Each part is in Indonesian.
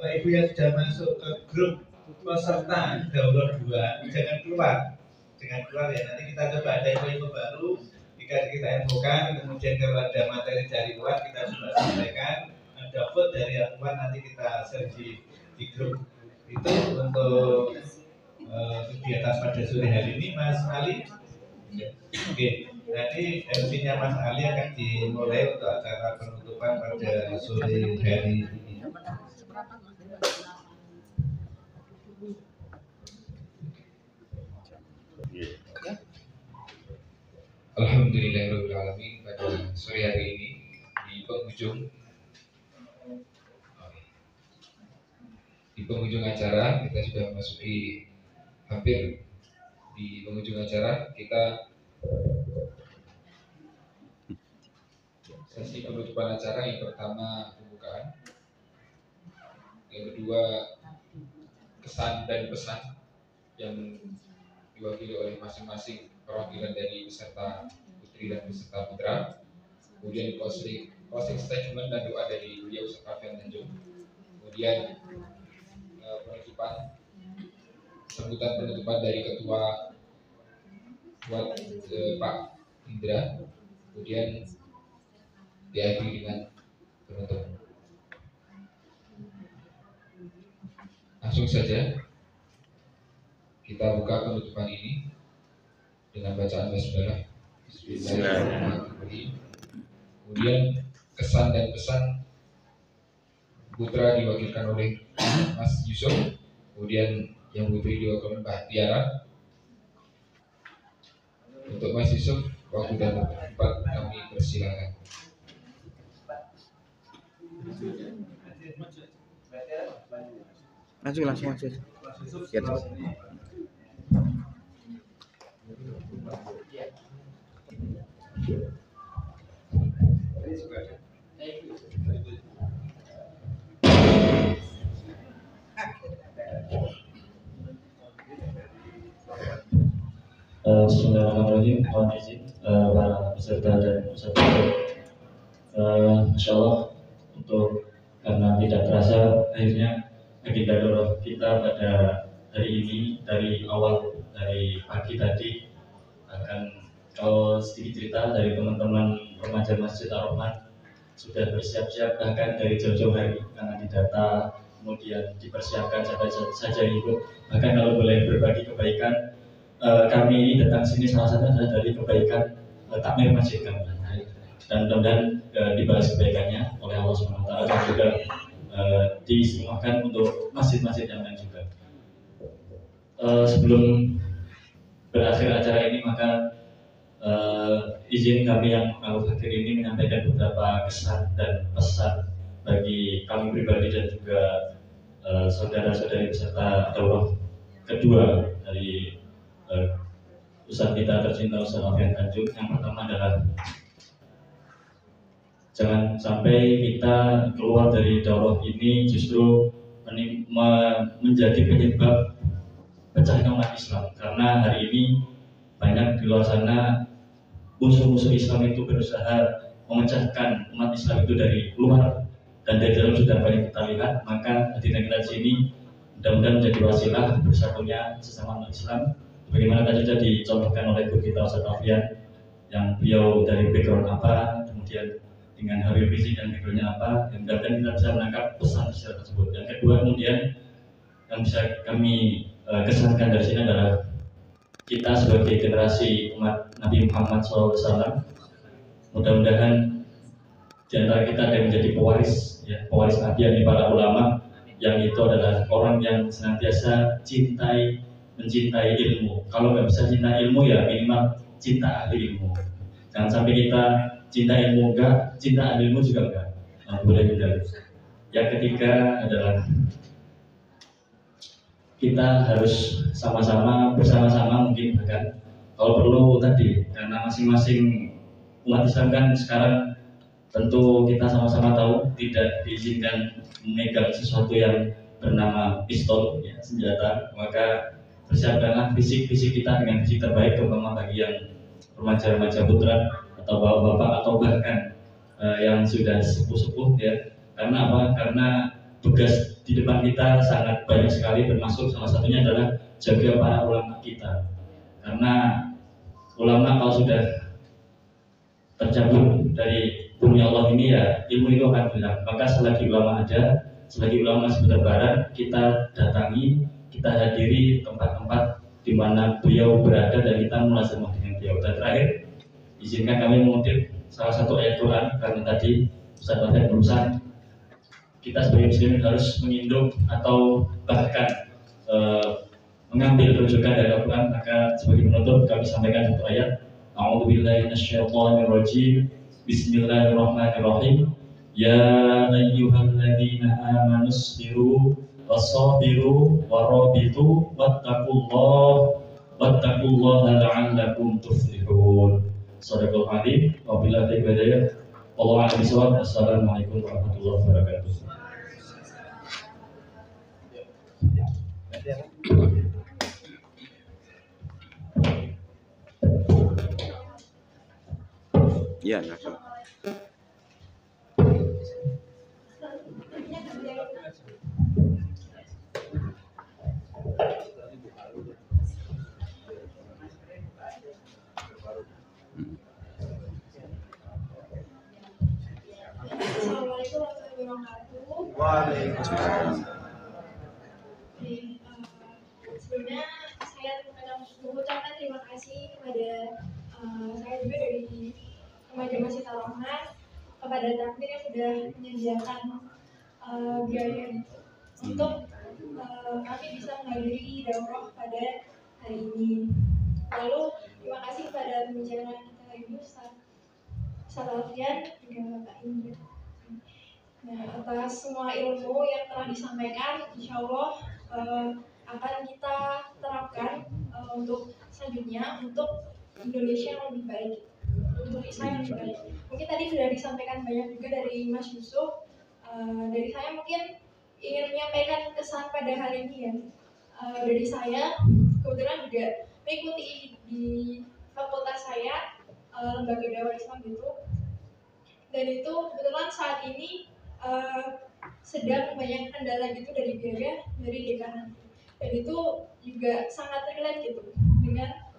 Bapak Ibu yang sudah masuk ke grup peserta Daurah 2, jangan keluar ya. Nanti kita coba ada info baru, kita infokan. Kemudian kalau ada materi dari luar kita sudah sampaikan, ada vote dari yang luar nanti kita share di grup. Itu untuk kegiatan pada sore hari ini, Mas Ali. Oke, nanti MC-nya Mas Ali akan dimulai untuk acara penutupan pada sore hari ini. Alhamdulillahirrahmanirrahim. Pada sore hari ini di penghujung acara kita sudah memasuki hampir di penghujung acara kita sesi penutupan acara. Yang pertama pembukaan, yang kedua kesan dan pesan yang diwakili oleh masing-masing perwakilan dari peserta putri dan peserta putra. Kemudian closing statement dan doa dari beliau Ustaz Alfian Tanjung. Kemudian sambutan penutupan dari ketua Pak Indra. Kemudian diakhiri dengan penutup. Langsung saja kita buka penutupan ini dengan bacaan basmalah. Bismillahirrahmanirrahim. Kemudian kesan dan pesan putra diwakilkan oleh Mas Yusuf. Kemudian yang putri diwakilkan Mbak Tiara. Untuk Mas Yusuf, waktu dan tempat kami persilakan. Langsung aja. Siap. Bismillahirrahmanirrahim. Mohon izin para peserta dan peserta. Insya Allah untuk karena tidak terasa akhirnya agenda daurah kita pada hari ini dari pagi tadi akan, kalau sedikit cerita dari teman-teman remaja Masjid Ar-Rahman sudah bersiap-siap bahkan dari jauh-jauh hari karena didata, kemudian dipersiapkan siapa saja ikut. Bahkan kalau boleh berbagi kebaikan, kami ini datang sini salah satu adalah dari kebaikan takmir masjid kami, dan mudah-mudahan dibalas kebaikannya oleh Allah SWT dan juga disemuakan untuk masjid-masjid yang lain juga. Sebelum berakhir acara ini maka izin kami yang hadir ini menyampaikan beberapa kesan dan pesan bagi kami pribadi dan juga saudara-saudari peserta daurah kedua dari Ustaz kita tercinta Ustaz Alfian Tanjung. Yang pertama adalah jangan sampai kita keluar dari daurah ini justru menjadi penyebab pecahnya umat Islam, karena hari ini banyak di luar sana musuh-musuh Islam itu berusaha memecahkan umat Islam itu dari luar dan dari dalam sudah banyak kita lihat. Maka hadirin kita di sini mudah-mudahan menjadi wasilah bersatunya sesama umat Islam. Bagaimana tadi sudah dicontohkan oleh guru kita Ustaz Alfian, yang beliau dari background apa, kemudian dengan Habib Rizik dan backgroundnya apa, dan mudah-mudahan kita bisa menangkap pesan tersebut. Yang kedua kemudian yang bisa kami kesankan dari sini adalah kita sebagai generasi umat Nabi Muhammad SAW, mudah-mudahan di antara kita ada yang menjadi pewaris Nabi, yang para ulama, yang itu adalah orang yang senantiasa mencintai ilmu. Kalau nggak bisa cinta ilmu ya minimal cinta ahli ilmu. Jangan sampai kita cinta ilmu enggak, cinta ahli ilmu juga enggak. Boleh juga. Yang ketiga adalah kita harus bersama-sama mungkin bahkan kalau perlu tadi, karena masing-masing umat Islam kan sekarang tentu kita sama-sama tahu tidak diizinkan memegang sesuatu yang bernama pistol, senjata. Maka persiapkanlah fisik kita dengan fisik terbaik, terutama bagi yang remaja-remaja putra atau bapak-bapak atau bahkan yang sudah sepuh-sepuh ya. Karena apa? Karena tugas di depan kita sangat banyak sekali, termasuk salah satunya adalah jaga para ulama kita. Karena ulama kalau sudah tercabut dari bumi Allah ini ya ilmu itu akan hilang. Maka selagi ulama ada, selagi ulama masih bertebaran, kita datangi, kita hadiri tempat-tempat di mana beliau berada dan kita mulazamah dengan beliau. Dan terakhir, izinkan kami mengutip salah satu ayat Quran karena tadi Ustaz Wahid berusaha kita sebagai muslimin harus menginduk atau bahkan mengambil rujukan dari Al-Quran. Maka sebagai penutup kami sampaikan satu ayat. A'udzubillahi minasyaitonirrajim. Bismillahirrahmanirrahim. Ya ayyuhalladzina amanu sabiru wasabiru warabitu wattaqullaha la'allakum tuflihun. Shadaqal adzim. Wabillahi taufiq. Wallahu a'lam bishawab. Assalamualaikum warahmatullahi wabarakatuh. Ya, langsung. Assalamualaikum warahmatullahi wabarakatuh. Waalaikumsalam. Sebelumnya saya mengucapkan terima kasih kepada saya juga dari Remaja Masjid Ar-Rahman, kepada Takmir yang sudah menyediakan biaya untuk kami bisa menghadiri daurah pada hari ini. Lalu terima kasih kepada pembicara kita Ibu Ustaz Alfian juga Bapak Indra. Nah, atas semua ilmu yang telah disampaikan, insya Allah akan kita terapkan untuk selanjutnya untuk Indonesia yang lebih baik, untuk Islam yang lebih baik. Mungkin tadi sudah disampaikan banyak juga dari Mas Yusuf. Dari saya mungkin ingin menyampaikan kesan pada hari ini ya. Dari saya kebetulan juga mengikuti di fakultas saya lembaga dakwah Islam itu, dan itu kebetulan saat ini sedang banyak kendala gitu dari biaya dari dekan, dan itu juga sangat relate gitu dengan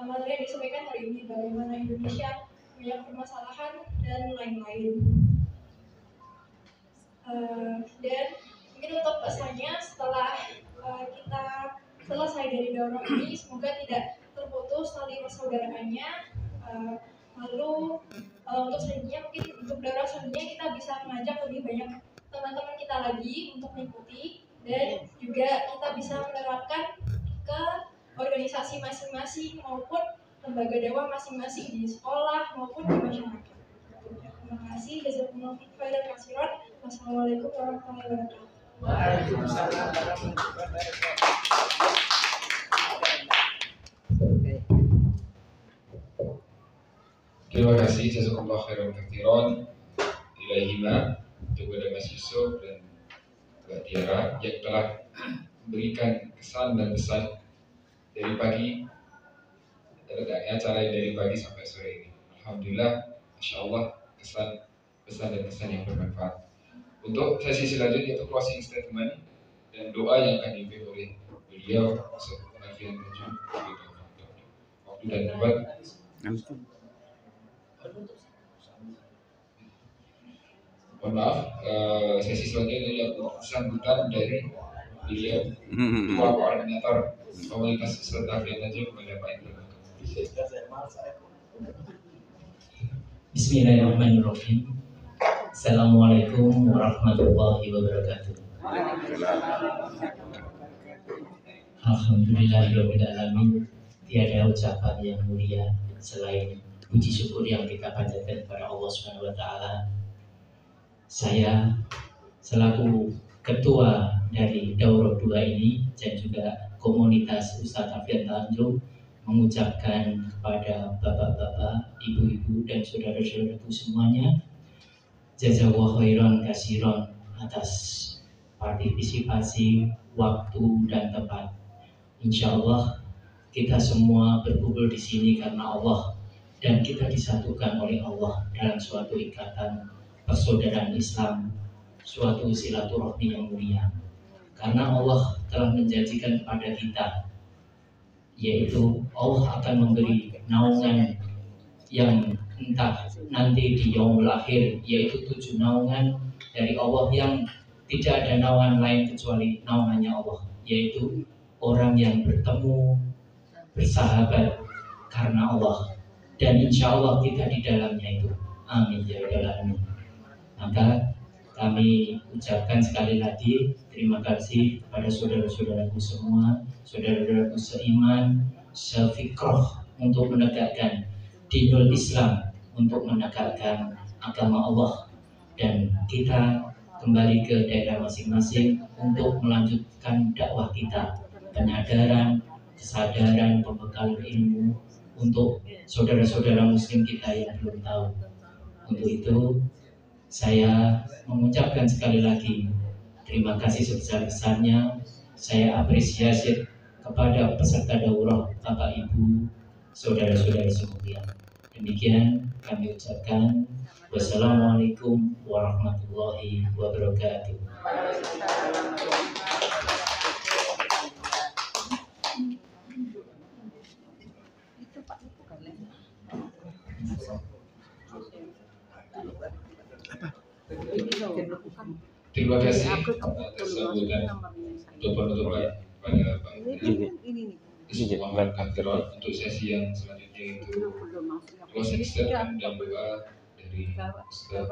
materi yang disampaikan hari ini, bagaimana Indonesia banyak permasalahan dan lain-lain. Dan mungkin untuk pesannya setelah kita selesai dari daurah ini, semoga tidak terputus tali persaudaraannya. Lalu untuk selanjutnya, mungkin untuk daurah selanjutnya kita bisa mengajak lebih banyak teman-teman kita lagi untuk mengikuti, dan juga kita bisa menerapkan ke organisasi masing-masing maupun lembaga dakwah masing-masing di sekolah maupun di masyarakat. Terima kasih. Jazakumullah khairan katsiran. Wassalamualaikum warahmatullahi wabarakatuh. Waalaikumsalam warahmatullahi wabarakatuh. Terima kasih jazakumullah khairan katsiran ilaihima kepada Mas Yusuf dan Mbak Tiara yang telah memberikan kesan dan pesan dari pagi, acara dari pagi sampai sore ini. Alhamdulillah, Masya Allah, pesan dan kesan yang bermanfaat. Untuk sesi selanjutnya itu closing statement dan doa yang akan dipimpin oleh beliau Alfian Najum. Waktu dan tempat. Mohon maaf, sesi selanjutnya adalah sambutan dari beliau, Ketua Koordinator Komunitas Ustaz Alfian Najum kepada Pak Indra. Bismillahirrahmanirrahim. Assalamualaikum warahmatullahi wabarakatuh. Alhamdulillahirabbil alamin. Tiada ucapan yang mulia selain puji syukur yang kita panjatkan kepada Allah Subhanahu wa taala. Saya selaku ketua dari Daurah 2 ini dan juga komunitas Ustaz Alfian Najum mengucapkan kepada bapak-bapak, ibu-ibu dan saudara-saudaraku semuanya, jazakallahu khairan katsiran atas partisipasi, waktu dan tempat. Insya Allah kita semua berkumpul di sini karena Allah, dan kita disatukan oleh Allah dalam suatu ikatan persaudaraan Islam, suatu silaturahmi yang mulia. Karena Allah telah menjanjikan kepada kita, yaitu Allah akan memberi naungan yang entah nanti di yaumul akhir, yaitu 7 naungan dari Allah yang tidak ada naungan lain kecuali naungannya Allah, yaitu orang yang bertemu bersahabat karena Allah, dan insya Allah kita di dalamnya itu. Amin ya rabbal alamin. Maka kami ucapkan sekali lagi terima kasih kepada saudara-saudaraku semua, saudara-saudaraku seiman, sefikroh untuk menegakkan dinul Islam, untuk menegakkan agama Allah, dan kita kembali ke daerah masing-masing untuk melanjutkan dakwah kita, penyadaran, kesadaran, pembekalan ilmu untuk saudara-saudara muslim kita yang belum tahu. Untuk itu saya mengucapkan sekali lagi terima kasih sebesar-besarnya. Saya apresiasi kepada peserta daurah, Bapak Ibu, saudara-saudara sekalian. Demikian kami ucapkan wassalamualaikum warahmatullahi wabarakatuh. Terima kasih atas sambutan untuk penutupan pada Pak Kesempatan Kantor untuk sesi yang selanjutnya itu closing statement dan doa dari Ustaz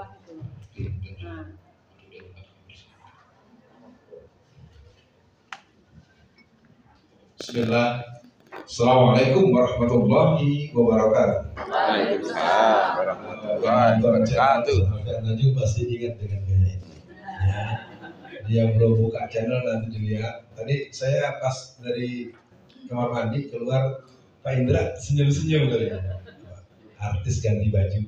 Din dan Bismillah. Assalamualaikum warahmatullahi wabarakatuh. Waalaikumsalam warahmatullahi wabarakatuh. Nanti pasti ingat dengan gaya ini. Ya. Dia belum buka channel nanti dilihat. Tadi saya pas dari kamar mandi keluar, Pak Indra senyum-senyum kali ya. Artis ganti baju.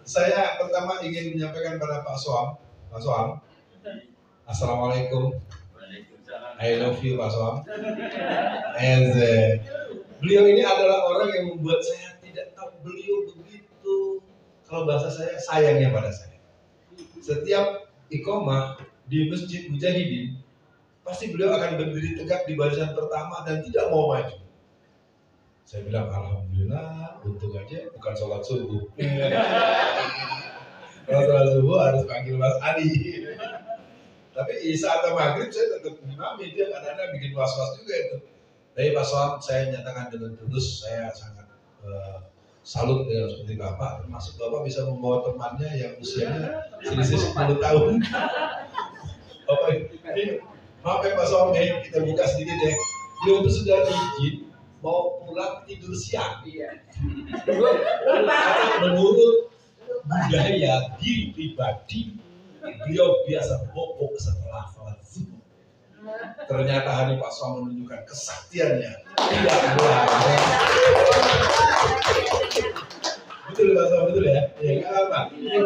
Saya pertama ingin menyampaikan pada Pak Soam. Assalamualaikum. I love you Pak Soam. And beliau ini adalah orang yang membuat saya tidak tahu, beliau begitu, kalau bahasa saya, sayangnya pada saya. Setiap iqomah di Masjid Mujahidin, pasti beliau akan berdiri tegak di barisan pertama dan tidak mau maju. Saya bilang alhamdulillah, untung aja bukan sholat subuh. Kalau sholat subuh harus panggil Mas Ali. Tapi Isya atau Maghrib saya tetap mengimami, dia kadang-kadang bikin was-was juga itu. Tapi Pak Soam, saya nyatakan dengan tulus, saya sangat salut dengan seperti Bapak, termasuk Bapak bisa membawa temannya yang usianya selisih 10 tahun. Bapak ini, maaf ya Pak Soam, kita buka sedikit ya. Dia itu sudah izin mau pulang tidur siang. Karena menurut budaya diri pribadi, beliau biasa bobo setelah sholat subuh. Ternyata hari Pak Soam menunjukkan kesaktiannya. Tidak boleh. Betul Pak Soam, betul ya? Ya nggak apa. Ini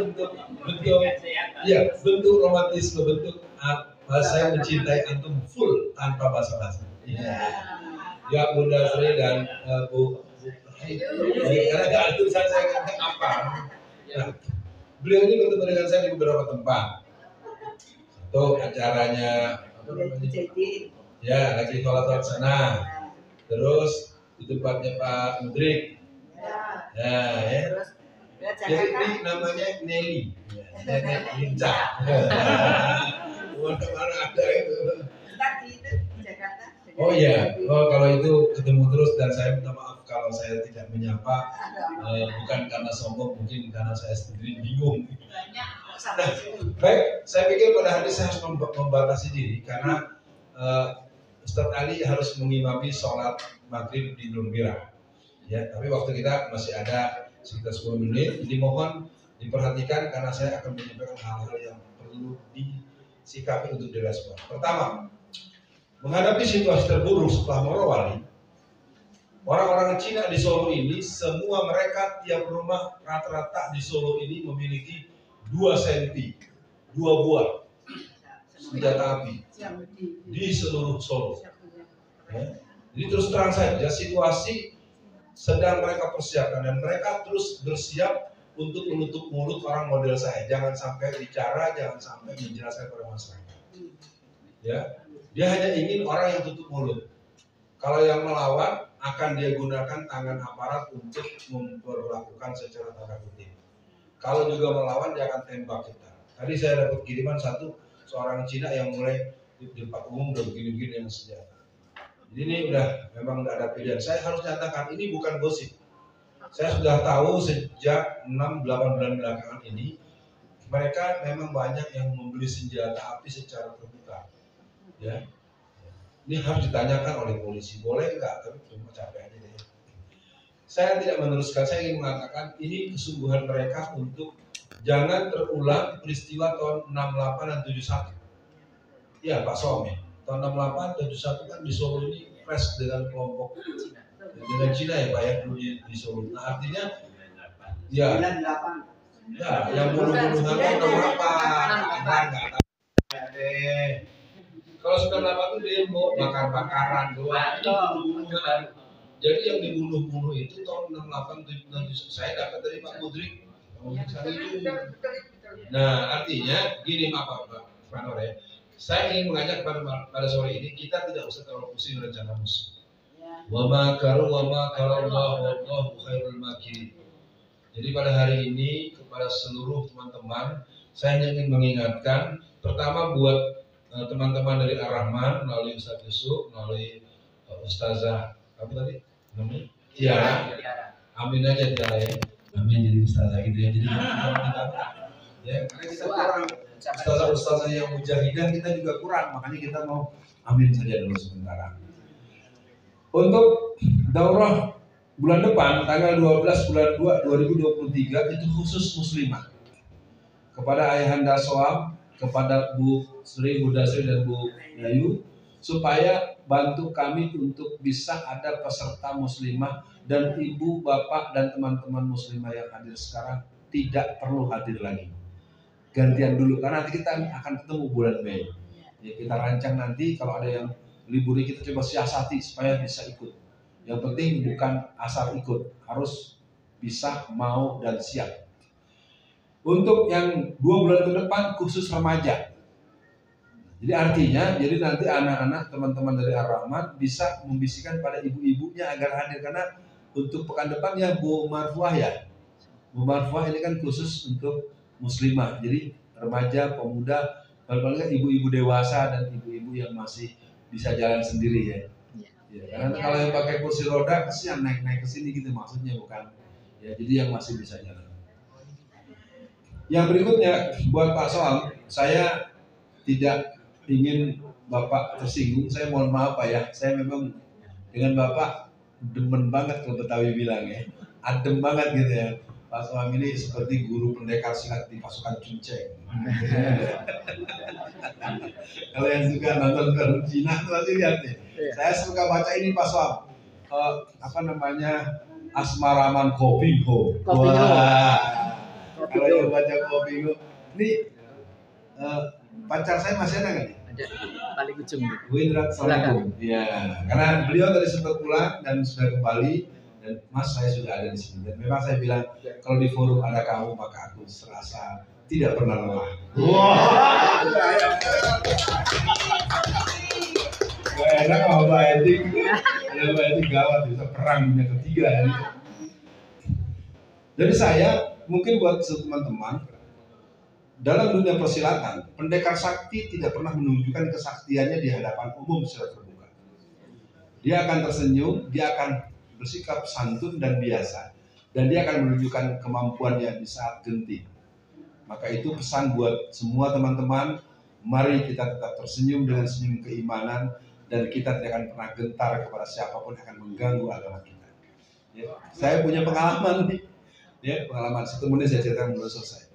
bentuk romantisme, bentuk saya mencintai antum full tanpa basa-basi. Ya Bunda Sri dan Bu. Karena nggak ada tulisan saya kata apa. Beliau ini bertemu dengan saya di beberapa tempat. Satu acaranya apa namanya? Ya, lagi sholat sana. Terus di tempatnya Pak Mudrik. Ya. Jadi ini namanya Nelly. Nenek Linca. Mana ada itu? Oh iya, kalau itu ketemu terus dan saya minta maaf kalau saya tidak menyapa, bukan karena sombong, mungkin karena saya sendiri bingung. Baik, saya pikir pada hari saya harus membatasi diri karena Ustadz Ali harus mengimami sholat maghrib di Lumbira. Ya, tapi waktu kita masih ada sekitar 10 menit. Dimohon diperhatikan karena saya akan menyampaikan hal-hal yang perlu disikapi untuk direspon. Pertama, menghadapi situasi terburuk setelah Morowali, orang-orang Cina di Solo ini, semua mereka tiap rumah rata-rata di Solo ini memiliki 2 senti, 2 buah senjata api di seluruh Solo. Ya. Jadi terus terang saja situasi sedang mereka persiapkan dan mereka terus bersiap untuk menutup mulut orang model saya. Jangan sampai bicara, jangan sampai menjelaskan kepada masyarakat. Ya, dia hanya ingin orang yang tutup mulut. Kalau yang melawan akan dia gunakan tangan aparat untuk memperlakukan secara tanda kutip. Kalau juga melawan dia akan tembak kita. Tadi saya dapat kiriman seorang Cina yang mulai di tempat umum udah begini-begini yang senjata. Jadi ini memang udah ada pilihan. Saya harus nyatakan ini bukan gosip. Saya sudah tahu sejak 6-8 bulan belakangan ini mereka memang banyak yang membeli senjata api secara terbuka. Ya, ini harus ditanyakan oleh polisi, boleh enggak? Tapi cuma capek aja deh. Saya tidak meneruskan, saya ingin mengatakan ini kesungguhan mereka untuk jangan terulang peristiwa tahun 68 dan 71. Iya Pak Som ya, tahun 68, 71 kan di Solo ini crash dengan kelompok dengan Cina ya Pak ya, dulu di Solo. Nah artinya ya, yang bunuh-bunuhan kan berapa? Enggak. Kalau 98 itu demo, bakar-bakaran doang. Jadi yang dibunuh-bunuh itu tahun 68, 77. Saya dapat dari Pak Mudrik. Nah, artinya gini Pak Fanor ya. Saya ingin mengajak pada sore ini kita tidak usah terlalu pusing rencana musuh. Wa makaru wa makarallahu wallahu khairul makirin. Jadi pada hari ini kepada seluruh teman-teman saya ingin mengingatkan pertama buat teman-teman dari Ar-Rahman melalui Ustaz Yusuf, melalui Ustazah apa tadi? Namanya? Tiara. Amin aja Tiara ya. Amin jadi Ustazah gitu ya. Jadi ya karena kita kurang Ustazah yang mujahidah kita juga kurang, makanya kita mau amin saja dulu sementara. Untuk daurah bulan depan tanggal 12 bulan 2 2023 itu khusus muslimah. Kepada Ayahanda Soam, kepada Bu Sri, Bu Dasri dan Bu Yayu supaya bantu kami untuk bisa ada peserta muslimah dan ibu, bapak dan teman-teman muslimah yang hadir sekarang tidak perlu hadir lagi. Gantian dulu karena nanti kita akan ketemu bulan Mei. Ya, kita rancang nanti kalau ada yang libur kita coba siasati supaya bisa ikut. Yang penting bukan asal ikut, harus bisa mau dan siap. Untuk yang 2 bulan ke depan khusus remaja. Jadi artinya, jadi nanti anak-anak teman-teman dari Ar-Rahman bisa membisikkan pada ibu-ibunya agar hadir karena untuk pekan depannya Bu Marfuah ya. Bu Marfuah ini kan khusus untuk muslimah. Jadi remaja, pemuda, paling-paling ibu-ibu dewasa dan ibu-ibu yang masih bisa jalan sendiri ya. Ya, karena kalau yang pakai kursi roda kesian naik-naik ke sini gitu maksudnya bukan. Ya, jadi yang masih bisa jalan. Yang berikutnya buat Pak Soam, saya tidak ingin Bapak tersinggung. Saya mohon maaf Pak ya. Saya memang dengan Bapak demen banget kalau Betawi bilang ya. Adem banget gitu ya. Pak Soam ini seperti guru pendekar silat di pasukan Cunceng. Kalau yang suka nonton film Cina tuh pasti lihat nih. Saya suka baca ini Pak Soam. Apa namanya? Asmaraman Kopinho. Wah. Kalau yang baca Kopinho, ini pacar saya masih ada nggak nih? Ada paling ujung. Bu Indra, assalamualaikum. Ya, karena beliau tadi sempat pulang dan sudah kembali dan Mas saya sudah ada di sini. Dan memang saya bilang kalau di forum ada kamu maka aku serasa tidak pernah lelah. Wah. Gak enak sama Mbak Etik. Ada Mbak Etik gawat bisa perang dunia ketiga ini. Jadi saya mungkin buat teman-teman dalam dunia persilatan, pendekar sakti tidak pernah menunjukkan kesaktiannya di hadapan umum secara terbuka. Dia akan tersenyum, dia akan bersikap santun dan biasa, dan dia akan menunjukkan kemampuannya di saat genting. Maka itu pesan buat semua teman-teman, mari kita tetap tersenyum dengan senyum keimanan, dan kita tidak akan pernah gentar kepada siapapun yang akan mengganggu agama kita. Ya, saya punya pengalaman nih. Ya, pengalaman 1 menit saya ceritakan belum selesai.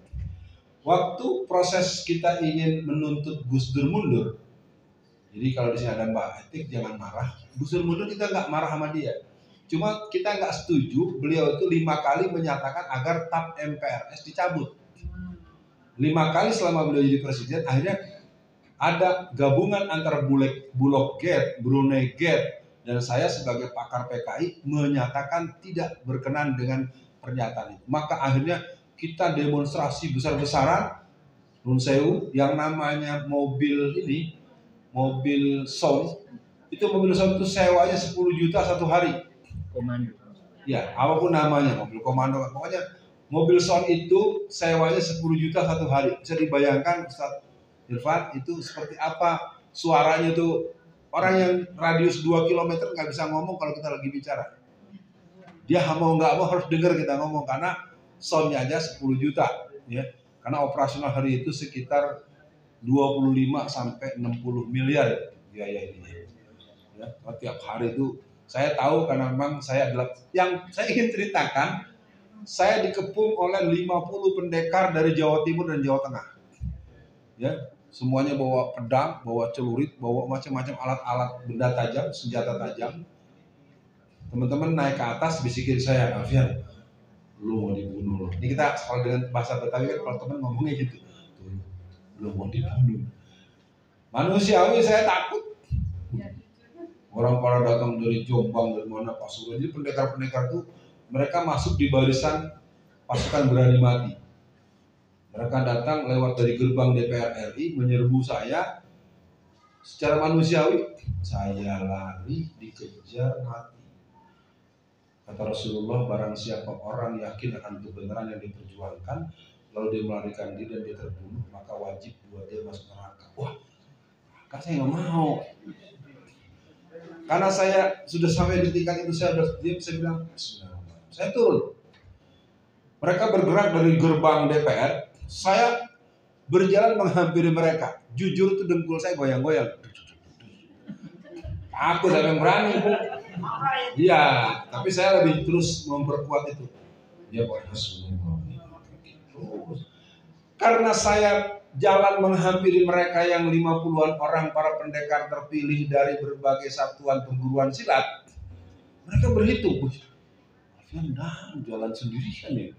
Waktu proses kita ingin menuntut Gus Dur mundur, jadi kalau di sini ada Mbak Etik jangan marah. Gus Dur mundur kita nggak marah sama dia, cuma kita nggak setuju beliau itu 5 kali menyatakan agar TAP MPRS dicabut. 5 kali selama beliau jadi presiden, akhirnya ada gabungan antara Bulog Gate, Brunei Gate, dan saya sebagai pakar PKI menyatakan tidak berkenan dengan pernyataan itu. Maka akhirnya kita demonstrasi besar-besaran, nun sewu, yang namanya mobil ini, mobil sound, itu mobil sound itu sewanya 10 juta satu hari. Komando. Ya, apapun namanya, mobil komando, pokoknya mobil sound itu sewanya 10 juta satu hari. Bisa dibayangkan Ustaz Irfan itu seperti apa suaranya tuh, orang yang radius 2 km nggak bisa ngomong kalau kita lagi bicara. Dia mau nggak mau harus dengar kita ngomong karena soundnya aja 10 juta, ya. Karena operasional hari itu sekitar 25 sampai 60 miliar biaya ini. Ya, tiap hari itu saya tahu karena memang saya adalah yang saya ingin ceritakan. Saya dikepung oleh 50 pendekar dari Jawa Timur dan Jawa Tengah. Ya, semuanya bawa pedang, bawa celurit, bawa macam-macam alat-alat benda tajam, senjata tajam. Teman-teman naik ke atas bisikin saya, Alfian, lu mau dibunuh. Ini kita kalau dengan bahasa Betawi kan kalau teman ngomongnya gitu, lu mau dibunuh. Manusiawi saya takut. Orang pada datang dari Jombang, dari mana, Pasuruan. Jadi pendekar-pendekar itu mereka masuk di barisan pasukan berani mati. Mereka datang lewat dari gerbang DPR RI menyerbu saya. Secara manusiawi, saya lari dikejar mati. Kata Rasulullah, barang siapa orang yakin akan kebenaran yang diperjuangkan, lalu dia melarikan diri dan dia terbunuh, maka wajib buat dia masuk neraka. Wah, maka saya nggak mau. Karena saya sudah sampai di tingkat itu, saya bilang, Bismillahirrahmanirrahim. Saya turun. Mereka bergerak dari gerbang DPR, saya berjalan menghampiri mereka. Jujur itu dengkul saya goyang-goyang. Aku tidak berani. Iya, tapi saya lebih terus memperkuat itu. Dia karena saya jalan menghampiri mereka yang 50-an orang para pendekar terpilih dari berbagai satuan perguruan silat. Mereka berhitung, Alfian jalan sendirian ya.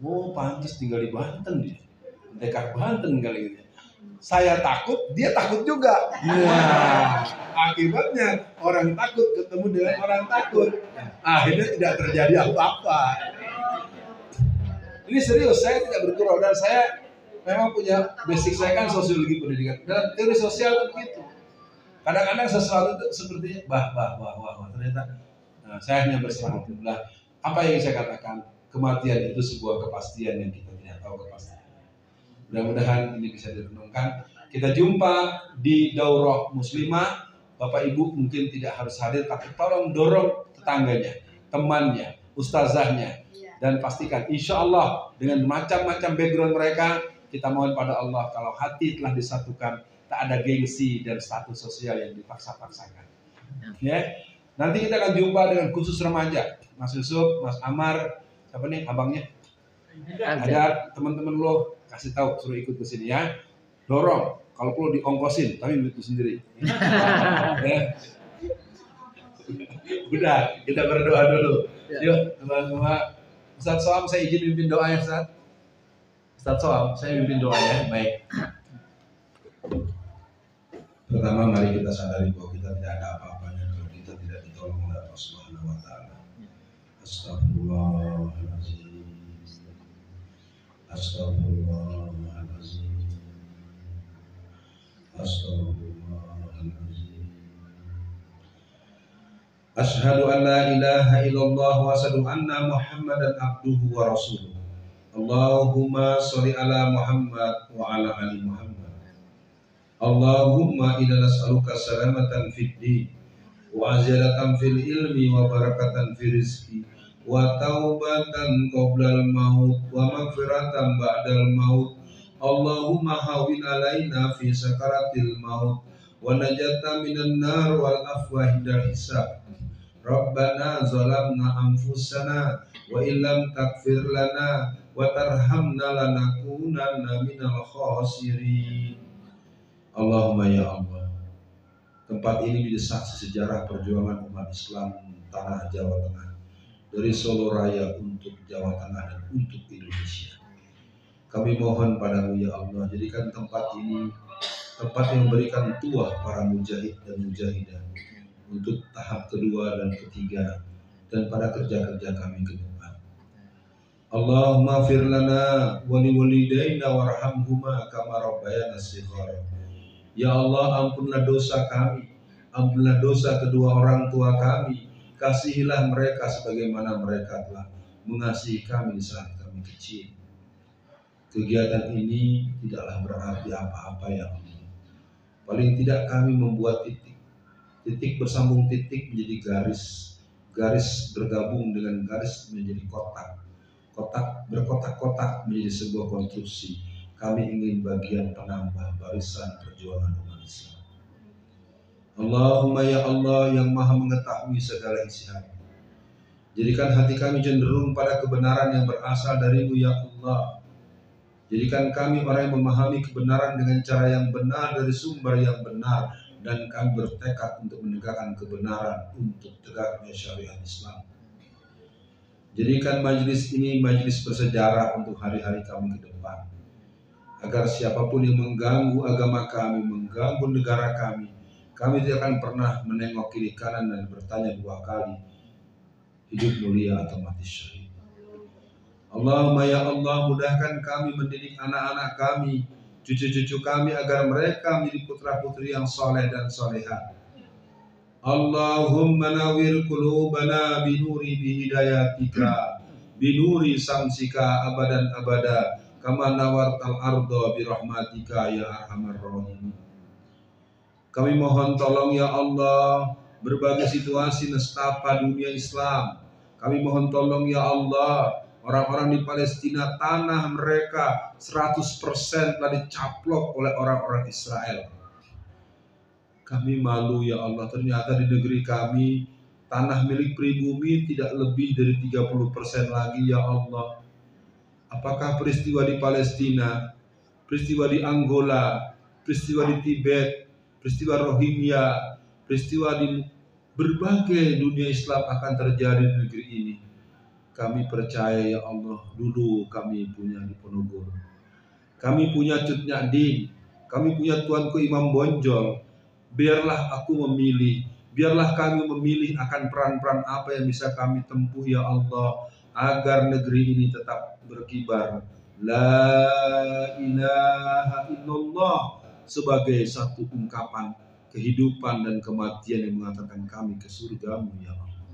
Oh, pantas tinggal di Banten dia. Pendekar Banten kali ini. Saya takut, dia takut juga. Nah, akibatnya orang takut ketemu dengan orang takut. Akhirnya tidak terjadi apa-apa. Ini serius, saya tidak bergurau dan saya memang punya basic, saya kan sosiologi pendidikan. Dalam teori sosial itu begitu. Kadang-kadang sesuatu itu sepertinya wah ternyata. Nah, saya hanya berserah. Apa yang saya katakan? Kematian itu sebuah kepastian yang kita tidak tahu kepastian. Mudah-mudahan ini bisa direnungkan. Kita jumpa di Daurah Muslimah. Bapak Ibu mungkin tidak harus hadir, tapi tolong dorong tetangganya, temannya, ustazahnya, dan pastikan insya Allah dengan macam-macam background mereka, kita mohon pada Allah kalau hati telah disatukan, tak ada gengsi dan status sosial yang dipaksa-paksakan. Ya, nanti kita akan jumpa dengan khusus remaja, Mas Yusuf, Mas Amar, siapa nih abangnya? Ada teman-teman lo, kasih tahu suruh ikut ke sini ya, dorong. Kalau perlu diongkosin, tapi itu sendiri. Ya. Udah, kita berdoa dulu. Yuk, teman-teman. Ustaz Soam, saya izin mimpin doa ya, Ustaz. Ustaz Soam, saya mimpin doa ya. Baik. Pertama, mari kita sadari bahwa kita tidak ada apa-apanya kalau kita tidak ditolong oleh Allah Subhanahu wa taala. Astagfirullahaladzim. Astagfirullahaladzim. Astagfirullahaladzim. Asyhadu an la ilaha illallah wa asyhadu anna Muhammadan abduhu wa rasuluh. Allahumma sholli ala Muhammad wa ala ali Muhammad. Allahumma inna nas'aluka salamatan fid din wa azilatan fil ilmi wa barakatan fil rizqi wa taubatan qoblal maut wa maghfiratan ba'dal maut. Allahumma hawin alaina fi sakaratil maut wa najata minan nar wal afwahi dal hisab. Rabbana zalamna anfusana wa illam takfir lana wa tarhamna lanakunanna minal khasirin. Allahumma ya Allah, tempat ini menjadi saksi sejarah perjuangan umat Islam tanah Jawa Tengah, dari Solo Raya untuk Jawa Tengah dan untuk Indonesia. Kami mohon padamu ya Allah, jadikan tempat ini tempat yang memberikan tuah para mujahid dan mujahidah untuk tahap kedua dan ketiga dan pada kerja-kerja kami ke depan. Allahumma fir lana wa liwalidayna warhamhuma kama rabbayana shighara. Ya Allah, ampunlah dosa kami, ampunlah dosa kedua orang tua kami, kasihilah mereka sebagaimana mereka telah mengasihi kami di saat kami kecil. Kegiatan ini tidaklah berarti apa-apa ya Allah. Paling tidak kami membuat titik bersambung titik menjadi garis bergabung dengan garis menjadi kotak berkotak-kotak menjadi sebuah konstruksi. Kami ingin bagian penambah barisan perjuangan umat Islam. Allahumma ya Allah yang maha mengetahui segala isi hati, jadikan hati kami cenderung pada kebenaran yang berasal darimu ya Allah. Jadikan kami orang yang memahami kebenaran dengan cara yang benar dari sumber yang benar, dan kami bertekad untuk menegakkan kebenaran untuk tegaknya syariat Islam. Jadikan majelis ini majelis bersejarah untuk hari-hari kami ke depan, agar siapapun yang mengganggu agama kami, mengganggu negara kami tidak akan pernah menengok kiri kanan dan bertanya dua kali, hidup mulia atau mati syahid. Allahumma ya Allah, mudahkan kami mendidik anak-anak kami, cucu-cucu kami agar mereka menjadi putra-putri yang soleh dan solehah. Allahumma nawir qulubana binuri bihidayatika binuri samsika abadan abada kama nawartal ardo birahmatika ya arhamar rahimin. Kami mohon tolong ya Allah, berbagai situasi nestapa dunia Islam. Kami mohon tolong ya Allah, orang-orang di Palestina, tanah mereka 100% telah dicaplok oleh orang-orang Israel. Kami malu ya Allah, ternyata di negeri kami tanah milik pribumi tidak lebih dari 30% lagi ya Allah. Apakah peristiwa di Palestina, peristiwa di Angola, peristiwa di Tibet, peristiwa Rohingya, peristiwa di berbagai dunia Islam akan terjadi di negeri ini? Kami percaya ya Allah, dulu kami punya Diponegoro, kami punya Cut Nyak, kami punya Tuanku Imam Bonjol. Biarlah aku memilih, biarlah kami memilih akan peran-peran apa yang bisa kami tempuh ya Allah, agar negeri ini tetap berkibar La ilaha illallah sebagai satu ungkapan kehidupan dan kematian yang mengatakan kami ke surgamu ya Allah.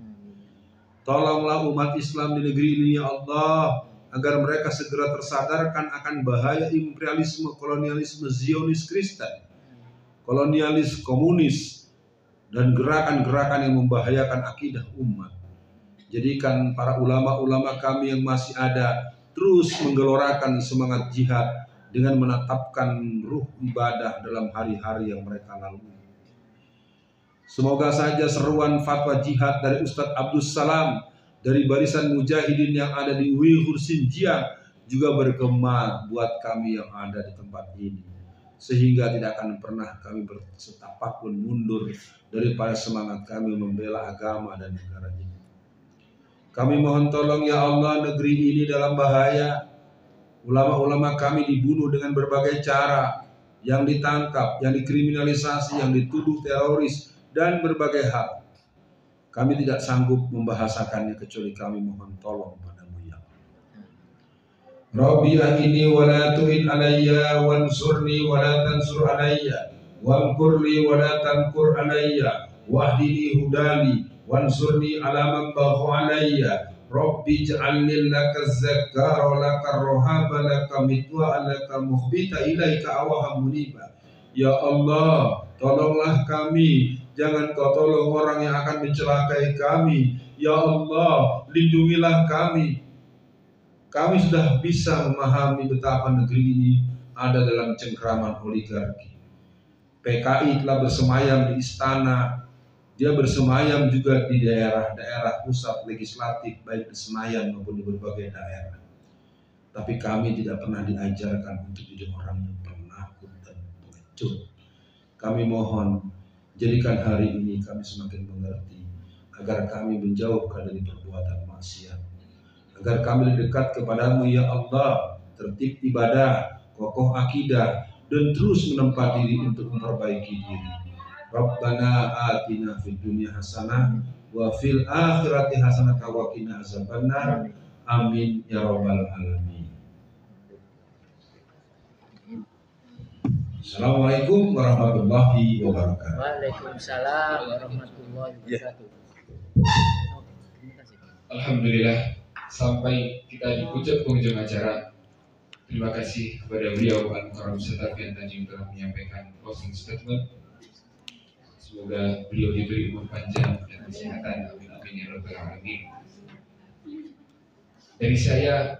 Tolonglah umat Islam di negeri ini ya Allah, agar mereka segera tersadarkan akan bahaya imperialisme, kolonialisme Zionis Kristen, kolonialis komunis, dan gerakan-gerakan yang membahayakan akidah umat. Jadikan para ulama-ulama kami yang masih ada terus menggelorakan semangat jihad dengan menetapkan ruh ibadah dalam hari-hari yang mereka lalui. Semoga saja seruan fatwa jihad dari Ustadz Abdul Salam dari barisan mujahidin yang ada di Uyghur Xinjiang juga bergema buat kami yang ada di tempat ini, sehingga tidak akan pernah kami bersetapak pun mundur daripada semangat kami membela agama dan negara ini. Kami mohon tolong ya Allah, negeri ini dalam bahaya. Ulama-ulama kami dibunuh dengan berbagai cara, yang ditangkap, yang dikriminalisasi, yang dituduh teroris, dan berbagai hal. Kami tidak sanggup membahasakannya kecuali kami mohon tolong padamu ya Allah. Rabbi ahini wa la tu'in alayya wansurni wa la tansur alayya wankurli wa la tankur alayya wahdini hudali wansurni ala man baghu alayya Rabbi ja'alni laka zakkara laka rohaba laka mitwa laka mukhbita ilaika awaham muniba. Ya Allah, tolonglah kami, jangan kau tolong orang yang akan mencelakai kami. Ya Allah, lindungilah kami. Kami sudah bisa memahami betapa negeri ini ada dalam cengkraman oligarki. PKI telah bersemayam di istana, dia bersemayam juga di daerah-daerah pusat legislatif, baik di Senayan maupun di berbagai daerah. Tapi kami tidak pernah diajarkan untuk jadi orang yang penakut dan pengecut. Kami mohon, jadikan hari ini kami semakin mengerti, agar kami menjauhkan dari perbuatan maksiat, agar kami dekat kepadamu ya Allah, tertib ibadah, kokoh akidah, dan terus menempa diri untuk memperbaiki diri. Rabbana atina fid dunya hasanah wa fil akhirati hasanah wa qina azabannar. Amin ya rabbal alamin. Assalamualaikum warahmatullahi wabarakatuh. Waalaikumsalam warahmatullahi wabarakatuh. Alhamdulillah, sampai kita di puncak penghujung acara. Terima kasih kepada beliau Al-Mukarram Ustaz Alfian Tanjung telah menyampaikan closing statement. Semoga beliau diberi umur panjang dan kesehatan. Amin amin ya rabbal alamin. Dari saya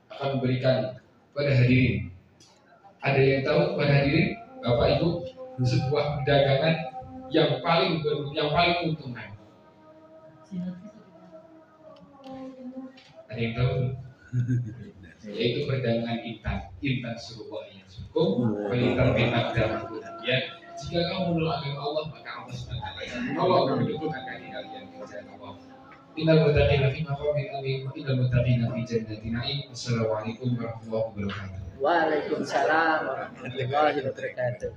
akan memberikan pada hadirin. Ada yang tahu pada hadirin, Bapak Ibu, sebuah perdagangan yang paling menguntungkan. Ada yang tahu? Yaitu perdagangan intan surga yang cukup, perintah bintang dalam ya. Jika kamu menolak Allah, maka Allah SWT Allah mendukungkan kaki kalian ke jalan Allah. Innal muttaqina fi maqamin amin wa innal muttaqina fi jannatin na'im. Assalamualaikum warahmatullahi wabarakatuh. Waalaikumsalam warahmatullahi wabarakatuh.